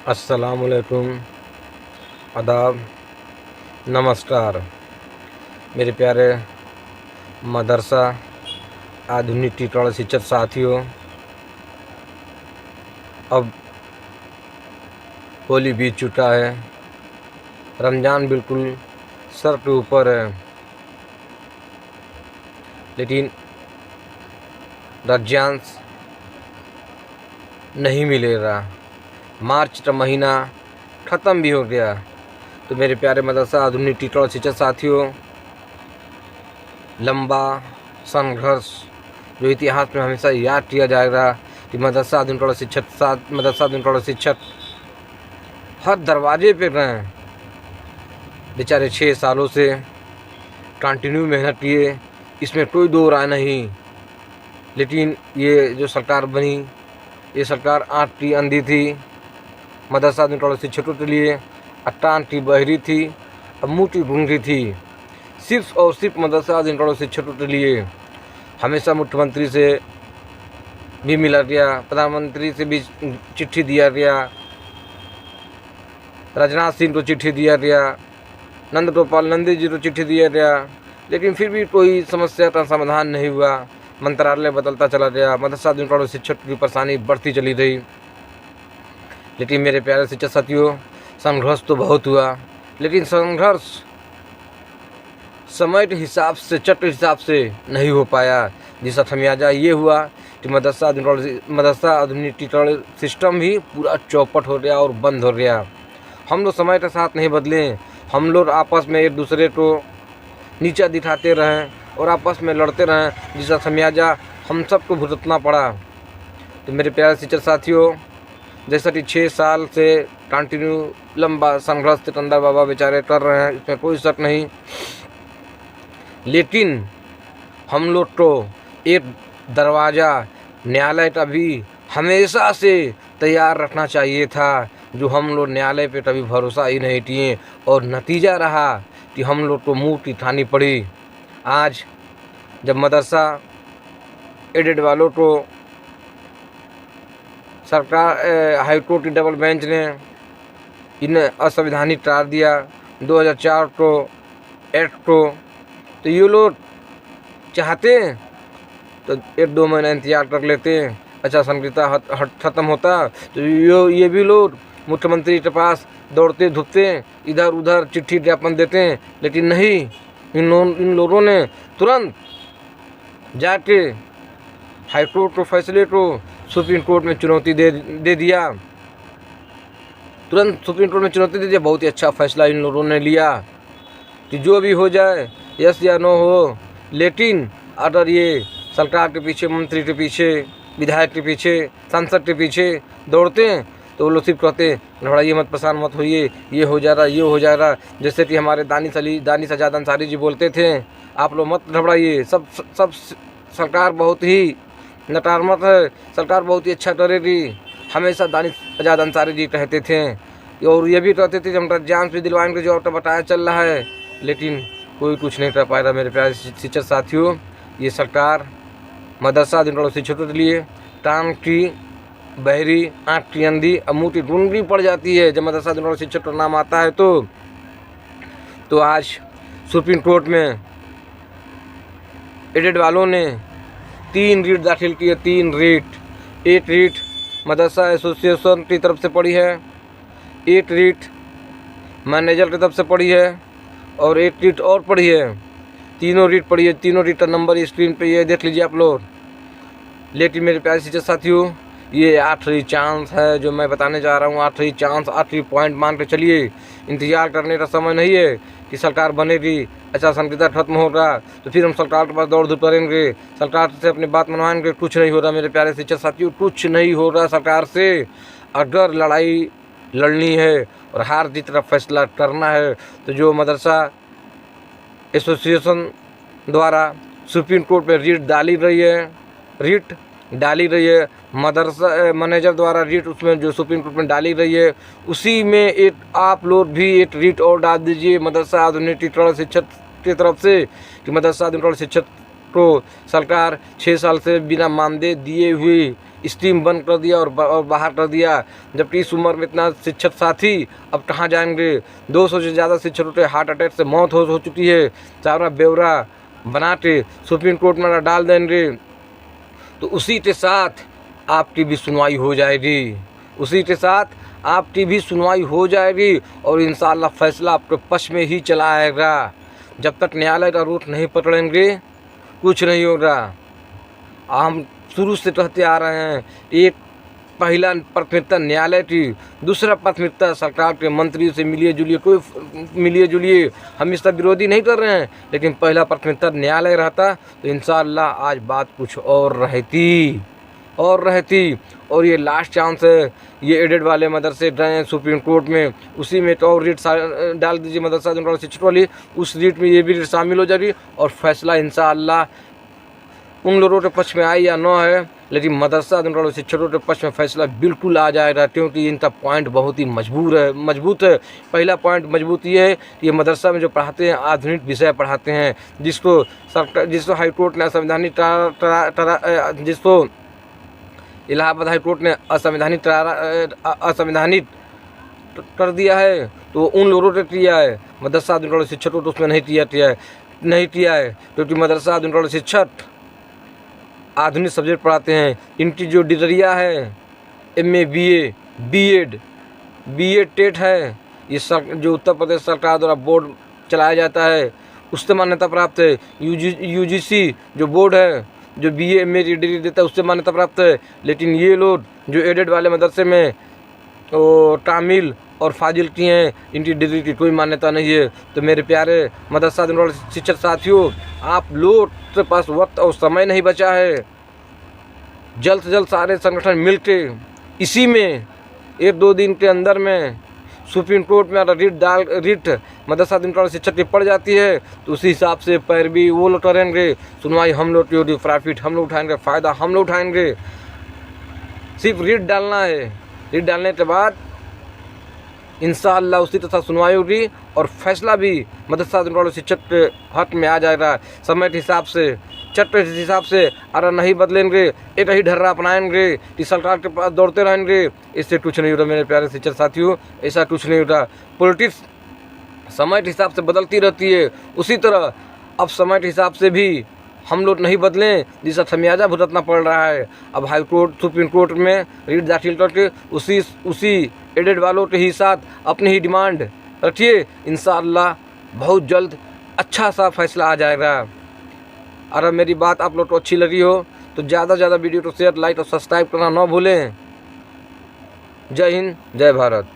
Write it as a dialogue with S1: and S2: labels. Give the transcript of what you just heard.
S1: अस्सलामुअलैकुम, आदाब, नमस्कार मेरे प्यारे मदरसा आधुनिक टिटवाड़ा शिक्षक साथियों। अब होली बीत चुका है, रमज़ान बिल्कुल सर के ऊपर है, लेकिन रज्जांश नहीं मिलेगा। मार्च का महीना ख़त्म भी हो गया। तो मेरे प्यारे मदरसा आधुनिक टिटवाड़ा शिक्षक साथियों, लंबा संघर्ष जो इतिहास में हमेशा याद किया जाएगा कि मदरसा आधुनिक शिक्षक हर दरवाजे पे गए। बेचारे 6 सालों से कंटिन्यू मेहनत किए, इसमें कोई दो राय नहीं। लेकिन ये जो सरकार बनी, ये सरकार आँख की अंधी थी मदरसा आधुनिक शिक्षकों के लिए, कान की बहरी थी, अब मुँह की गूंगी थी। सिर्फ और सिर्फ मदरसा आधुनिक शिक्षकों के लिए हमेशा मुख्यमंत्री से भी मिला गया, प्रधानमंत्री से भी चिट्ठी दिया गया, राजनाथ सिंह को चिट्ठी दिया गया, नंद गोपाल नंदी जी को चिट्ठी दिया गया, लेकिन फिर भी कोई समस्या का समाधान नहीं हुआ। मंत्रालय बदलता चला गया, मदरसा आधुनिक शिक्षक की परेशानी बढ़ती चली गई। लेकिन मेरे प्यारे शिक्षक साथियों, संघर्ष तो बहुत हुआ, लेकिन संघर्ष समय के हिसाब से, चट के हिसाब से नहीं हो पाया, जिसका खमियाजा ये हुआ कि मदरसा आधुनिक टिटवाड़ा सिस्टम ही पूरा चौपट हो गया और बंद हो गया। हम लोग समय के साथ नहीं बदले, हम लोग आपस में एक दूसरे को नीचा दिखाते रहें और आपस में लड़ते रहें, जिसका खमियाजा हम सबको भुगतना पड़ा। तो मेरे प्यारे शिक्षक साथियों, जैसा कि 6 साल से कंटिन्यू लंबा संघर्ष सिकंदर बाबा बेचारे कर रहे हैं, इसमें कोई शक नहीं, लेकिन हम लोग को एक दरवाज़ा न्यायालय का भी हमेशा से तैयार रखना चाहिए था, जो हम लोग न्यायालय पे कभी भरोसा ही नहीं किए, और नतीजा रहा कि हम लोग को मुँह की खानी पड़ी। आज जब मदरसा एडेड वालों को सरकार हाईकोर्ट की डबल बेंच ने इन्हें असंवैधानिक करार दिया 2004 को एक्ट को, तो ये लोग चाहते तो 1-2 महीना इंतजार कर लेते, अच्छा संहिता ख़त्म होता तो ये भी लोग मुख्यमंत्री के पास दौड़ते धुपते, इधर उधर चिट्ठी ज्ञापन देते, लेकिन नहीं, इन लोगों ने तुरंत जाके हाईकोर्ट को फैसले को सुप्रीम कोर्ट में चुनौती दे दिया, तुरंत सुप्रीम कोर्ट में चुनौती दे दिया। बहुत ही अच्छा फैसला इन लोगों ने लिया कि जो भी हो जाए, यस या नो हो, लेकिन अगर ये सरकार के पीछे, मंत्री के पीछे, विधायक के पीछे, सांसद के पीछे दौड़ते हैं, तो वो लोग सिर्फ कहते घबराइए मत, परेशान मत होइए, ये हो जा रहा, ये हो जा रहा। जैसे कि हमारे दानी सजाद अंसारी जी बोलते थे, आप लोग मत घबराइए, सब सरकार बहुत ही नकारात्मक है, सरकार बहुत ही अच्छा करेगी, हमेशा दानी सजाद अंसारी जी कहते थे। और ये भी कहते थे हम रज्जांश भी दिलवाएंगे जो आपका बताया चल रहा है, लेकिन कोई कुछ नहीं कर पाएगा। मेरे प्यारे शिक्षक साथियों, ये सरकार मदरसा आधुनिक शिक्षकों के लिए कान की बहरी, आँख की अंधी, मुँह की गूंगी पड़ जाती है जब मदरसा आधुनिक शिक्षक का नाम आता है। तो आज सुप्रीम कोर्ट में एडेड वालों ने 3 रीट दाखिल किए, 3 रीट। एक रीट मदरसा एसोसिएशन की तरफ से पड़ी है, एक रीट मैनेजर की तरफ से पड़ी है, और एक रीट और पड़ी है। तीनों रीट पड़ी है, तीनों रीट का नंबर स्क्रीन पे ये देख लीजिए आप लोग। लेकिन मेरे प्यारे शिक्षक साथियों, ये आखिरी चांस है जो मैं बताने जा रहा हूँ, आखिरी चांस, आखिरी पॉइंट मान के चलिए। इंतजार करने का समय नहीं है कि सरकार बनेगी, अच्छा संहिता खत्म होगा तो फिर हम सरकार के पास दौड़ धूप करेंगे, सरकार से अपनी बात मनवाएंगे। कुछ नहीं हो रहा मेरे प्यारे शिक्षक साथियों, कुछ नहीं हो रहा सरकार से। अगर लड़ाई लड़नी है और हार जीत का फैसला करना है, तो जो मदरसा एसोसिएशन द्वारा सुप्रीम कोर्ट में रीट डाली रही है, मदरसा मैनेजर द्वारा रीट उसमें जो सुप्रीम कोर्ट में डाली रही है, उसी में एक आप लोग भी एक रीट और डाल दीजिए मदरसा आधुनिक टिटवाड़ा शिक्षक की तरफ से, कि मदरसा आधुनिक शिक्षक को सरकार 6 साल से बिना मानदेय दिए हुए स्ट्रीम बंद कर दिया और बाहर कर दिया, जबकि इस उम्र में इतना शिक्षक साथी अब कहाँ जाएंगे। 200 से ज़्यादा शिक्षकों के हार्ट अटैक से मौत हो चुकी है। सारा ब्यौरा बना के सुप्रीम कोर्ट में डाल देंगे, तो उसी के साथ आपकी भी सुनवाई हो जाएगी, उसी के साथ आपकी भी सुनवाई हो जाएगी और इंशाअल्लाह फैसला आपके पक्ष में ही चला आएगा। जब तक न्यायालय का रूट नहीं पकड़ेंगे कुछ नहीं होगा। हम शुरू से कहते आ रहे हैं, एक पहला प्राथमिकता न्यायालय की, दूसरा प्राथमिकता सरकार के मंत्री से मिलिए जुलिए। हम इसका विरोधी नहीं कर रहे हैं, लेकिन पहला प्राथमिकता न्यायालय रहता तो इंशाअल्लाह आज बात कुछ और रहती। और ये लास्ट चांस है, ये एडेड वाले मदरसे गए सुप्रीम कोर्ट में, उसी में तो और रीट डाल दीजिए मदरसा जनरल शिक्षक वाली, उस रीट में ये भी रीट शामिल हो जाएगी और फैसला इंशाअल्लाह उन लोगों के पक्ष में आए या न है, लेकिन मदरसा जनरल शिक्षकों के पक्ष में फैसला बिल्कुल आ जाएगा, क्योंकि इनका पॉइंट बहुत ही मजबूत है। पहला पॉइंट मजबूत ये है कि ये मदरसा में जो पढ़ाते हैं आधुनिक विषय पढ़ाते हैं, जिसको हाईकोर्ट ने जिसको इलाहाबाद हाईकोर्ट ने असंवैधानिक कर दिया है, तो उन लोगों ने किया है। मदरसा जनरल शिक्षकों तो उसमें नहीं किया है, क्योंकि मदरसा जनरल शिक्षक आधुनिक सब्जेक्ट पढ़ाते हैं। इनकी जो डिग्रियाँ है MA BA B.Ed टेट है, ये जो उत्तर प्रदेश सरकार द्वारा बोर्ड चलाया जाता है उससे मान्यता प्राप्त है। UGC जो बोर्ड है जो BA MA की डिग्री देता है उससे मान्यता प्राप्त है। लेकिन ये लोग जो एडेड वाले मदरसे में तामिल और फाजिल की हैं, इनकी डिग्री की कोई मान्यता नहीं है। तो मेरे प्यारे मदरसा जनरल शिक्षक साथियों, आप लोग के पास वक्त और समय नहीं बचा है। जल्द से जल्द सारे संगठन मिलके इसी में 1-2 दिन के अंदर में सुप्रीम कोर्ट में रीट मदरसा जनरल शिक्षक की पड़ जाती है, तो उसी हिसाब से पैरवी वो लोग करेंगे, सुनवाई हम लोग की होगी, प्रॉफिट हम लोग उठाएंगे, फ़ायदा हम लोग उठाएंगे। सिर्फ रीट डालना है, रीट डालने के बाद इंशाअल्लाह उसी तरह सुनवाई होगी और फैसला भी मदरसा जनरल शिक्षक के हक में आ जाएगा। समय के हिसाब से, चट्टे के हिसाब से अगर नहीं बदलेंगे, एक ही ढर्रा अपनाएंगे कि सरकार के पास दौड़ते रहेंगे, इससे कुछ नहीं होता मेरे प्यारे शिक्षक साथियों, ऐसा कुछ नहीं होता। पॉलिटिक्स समय के हिसाब से बदलती रहती है, उसी तरह अब समय के हिसाब से भी हम लोग नहीं बदलें, जिसका खमियाजा भुगतना पड़ रहा है। अब हाई कोर्ट सुप्रीम कोर्ट में रीट दाखिल करके उसी एडेड वालों के ही साथ अपनी ही डिमांड रखिए, इंशाअल्लाह बहुत जल्द अच्छा सा फैसला आ जाएगा। अगर मेरी बात आप लोग को अच्छी लगी हो तो ज़्यादा से ज़्यादा वीडियो को शेयर, लाइक और सब्सक्राइब करना ना भूलें। जय हिंद, जय भारत।